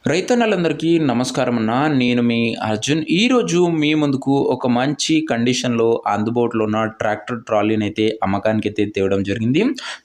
రైతన్నలందరికీ నమస్కారం అన్న. నేను మీ అర్జున్. ఈరోజు మీ ముందుకు ఒక మంచి కండిషన్‌లో అందుబాటులో ఉన్న ట్రాక్టర్ ట్రాలీనైతే అమ్మకానికైతే తేవడం జరిగింది.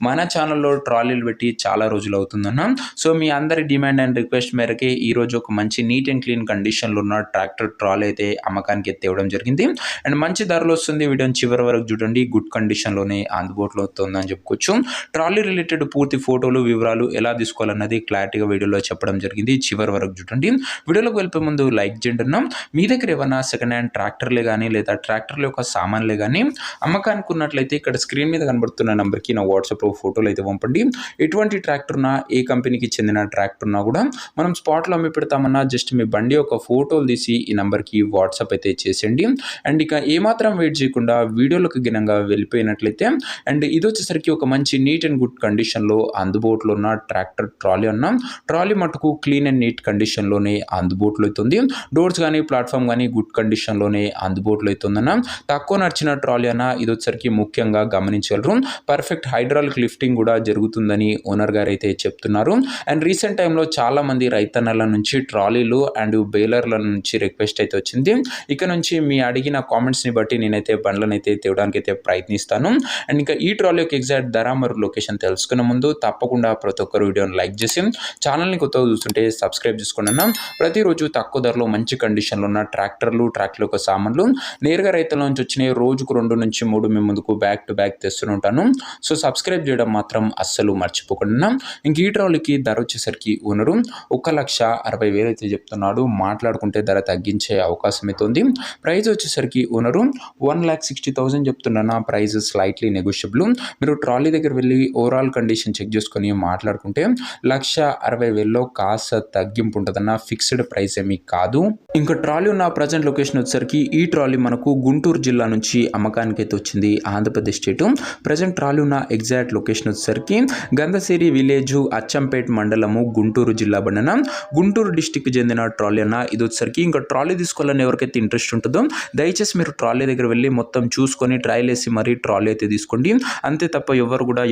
మన ఛానల్‌లో ట్రాలీలు పెట్టి చాలా రోజులవుతుందన్న. సో, మీ అందరి డిమాండ్ అండ్ రిక్వెస్ట్ మేరకే ఈరోజు ఒక మంచి నీట్ అండ్ క్లీన్ కండిషన్‌లో ఉన్న ట్రాక్టర్ ట్రాలీ అయితే అమ్మకానికి తేవడం జరిగింది. అండ్ మంచి ధరలో వస్తుంది. వీడియోని చివరి వరకు చూడండి. గుడ్ కండిషన్‌లోనే అందుబాటులో ఉందని చెప్పుకోవచ్చు. ట్రాలీ రిలేటెడ్ పూర్తి ఫోటోలు, వివరాలు ఎలా తీసుకోవాలన్నది క్లారిటీగా వీడియోలో చెప్పడం జరిగింది. చివరి వరకు చూడండి. వీడియోలోకి వెళ్ళే ముందు లైక్ చేయండి అన్న. మీ దగ్గర ఏమైనా సెకండ్ హ్యాండ్ ట్రాక్టర్లే కానీ లేదా ట్రాక్టర్ల యొక్క సామాన్లే కానీ అమ్మకానికి ఉన్నట్లయితే ఇక్కడ స్క్రీన్ మీద కనబడుతున్న నెంబర్కి నా వాట్సాప్లో ఫోటోలు అయితే పంపండి. ఎటువంటి ట్రాక్టర్ ఉన్నా, ఏ కంపెనీకి చెందిన ట్రాక్టర్ ఉన్నా కూడా మనం స్పాట్లో అమ్మి పెడతామన్నా జస్ట్ మీ బండి యొక్క ఫోటోలు తీసి ఈ నెంబర్కి వాట్సాప్ అయితే చేసేయండి. అండ్ ఇక ఏమాత్రం వెయిట్ చేయకుండా వీడియోలకు గినంగా వెళ్ళిపోయినట్లయితే అండ్ ఇది వచ్చేసరికి ఒక మంచి నీట్ అండ్ గుడ్ కండిషన్లో అందుబాటులో ఉన్న ట్రాక్టర్ ట్రాలీ అన్న. ట్రాలీ మటుకు క్లీన్ అండ్ నీట్ కండిషన్లోనే అందుబాటులో అవుతుంది. డోర్స్ కానీ ప్లాట్ఫామ్ కానీ గుడ్ కండిషన్లోనే అందుబాటులో అవుతుందన్న. తక్కువ నడిచిన ట్రాలీ అన్న. ఇది వచ్చరికి ముఖ్యంగా గమనించగలరు. పర్ఫెక్ట్ హైడ్రాలిక్ లిఫ్టింగ్ కూడా జరుగుతుందని ఓనర్ గారు అయితే చెప్తున్నారు. అండ్ రీసెంట్ టైంలో చాలా మంది రైతన్నల నుంచి ట్రాలీలు అండ్ బేలర్ల నుంచి రిక్వెస్ట్ అయితే వచ్చింది. ఇక నుంచి మీ అడిగిన కామెంట్స్ని బట్టి నేనైతే బండ్లను అయితే తేవడానికి అయితే ప్రయత్నిస్తాను. అండ్ ఇంకా ఈ ట్రాలీ యొక్క ఎగ్జాక్ట్ ధర మరియు లొకేషన్ తెలుసుకునే ముందు తప్పకుండా ప్రతి ఒక్కరు వీడియోని లైక్ చేసి ఛానల్ని కొత్తగా చూస్తుంటే సబ్స్క్రైబ్ చేసుకోండి అన్న. ప్రతిరోజు తక్కువ ధరలో మంచి కండిషన్లో ఉన్న ట్రాక్టర్లు, ట్రాక్టర్ యొక్క సామాన్లు నేరుగా రైతుల నుంచి వచ్చినాయి. రోజుకు 2 నుంచి 3 మీ ముందుకు బ్యాక్ టు బ్యాక్ తెస్తూనే ఉంటాను. సో సబ్స్క్రైబ్ చేయడం మాత్రం అస్సలు మర్చిపోకుండా. ఇంక ఈ ట్రాలీకి ధర వచ్చేసరికి ఓనరు 1,60,000 అయితే చెప్తున్నాడు. మాట్లాడుకుంటే ధర తగ్గించే అవకాశం అయితే ఉంది. ప్రైస్ వచ్చేసరికి ఓనరు 1,60,000 చెప్తున్నా. Price slightly negotiable. మీరు ట్రాలీ దగ్గర వెళ్ళి ఓవరాల్ కండిషన్ చెక్ చేసుకొని మాట్లాడుకుంటే 1,60,000లో కాస్త తగ్గింపు ఉంటుందన్న. ఫిక్స్డ్ ప్రైస్ ఏమీ కాదు. ఇంకా ట్రాలీ ఉన్న ప్రజెంట్ లొకేషన్ వచ్చేసరికి ఈ ట్రాలీ మనకు గుంటూరు జిల్లా నుంచి అమ్మకానికి అయితే వచ్చింది, ఆంధ్రప్రదేశ్ స్టేట్. ప్రజెంట్ ట్రాలీ ఉన్న ఎగ్జాక్ట్ లొకేషన్ వచ్చేసరికి గంధసిరి విలేజ్, అచ్చంపేట్ మండలము, గుంటూరు జిల్లా బండన. గుంటూరు డిస్టిక్ చెందిన ట్రాలీ అన్న. ఇది వచ్చేసరికి ఇంకా ట్రాలీ తీసుకోవాలని ఎవరికైతే ఇంట్రెస్ట్ ఉంటుందో దయచేసి మీరు ట్రాలీ దగ్గర వెళ్ళి మొత్తం చూసుకొని ట్రయల్ వేసి మరీ ట్రాలీ అయితే తీసుకోండి. అంతే తప్ప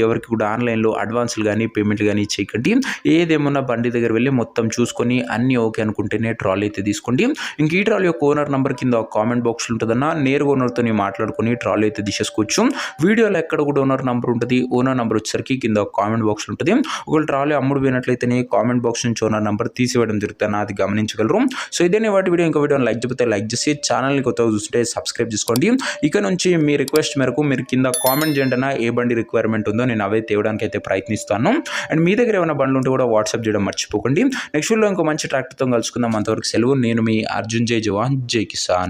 ఎవరికి కూడా ఆన్లైన్లో అడ్వాన్స్లు కానీ పేమెంట్లు కానీ చేయకండి. ఏదేమన్నా బండి దగ్గర వెళ్ళి మొత్తం చూసుకొని అన్నీ ఓకే అనుకుంటేనే ట్రాలీ అయితే తీసుకోండి. ఇంక ఈ ట్రాలీ యొక్క ఓనర్ నెంబర్ కింద కామెంట్ బాక్స్లో ఉంటుందన్న. నేరుగా ఓనర్తో మాట్లాడుకొని ట్రాలీ అయితే తీసేసుకోవచ్చు. వీడియోలో ఎక్కడ కూడా ఓనర్ నెంబర్ ఉంటుంది. ఓనర్ నెంబర్ వచ్చేసరికి కింద కామెంట్ బాక్స్లో ఉంటుంది. ఒకవేళ ట్రాలీ అమ్ముడు పోయినట్లయితేనే కామెంట్ బాక్స్ నుంచి ఓనర్ నెంబర్ తీసివేయడం జరుగుతుంది. అది గమనించగలరు. సో ఇదే వాటి వీడియో. ఇంకో వీడియోని లైక్ చెప్తే లైక్ చేసి ఛానల్ని కొత్తగా చూస్తే సబ్స్క్రైబ్ చేసుకోండి. ఇక నుంచి మీ రిక్వెస్ట్ మేరకు మీరు కింద కామెంట్ చేయండి అన్న. ఏ బండి రిక్వైర్మెంట్ ఉందో నేను అవే తేవడానికి అయితే ప్రయత్నిస్తాను. అండ్ మీ దగ్గర ఏమైనా బండ్లు ఉంటే కూడా వాట్సాప్ చేయడం మర్చిపోకండి. నెక్స్ట్ వీడియోలో ఇంకో మంచి ట్రాక్టర్తో కలుసుకుందాం. అంతవరకు సెలవు. నేను మీ అర్జున్. జై జవాన్, జై కిసాన్.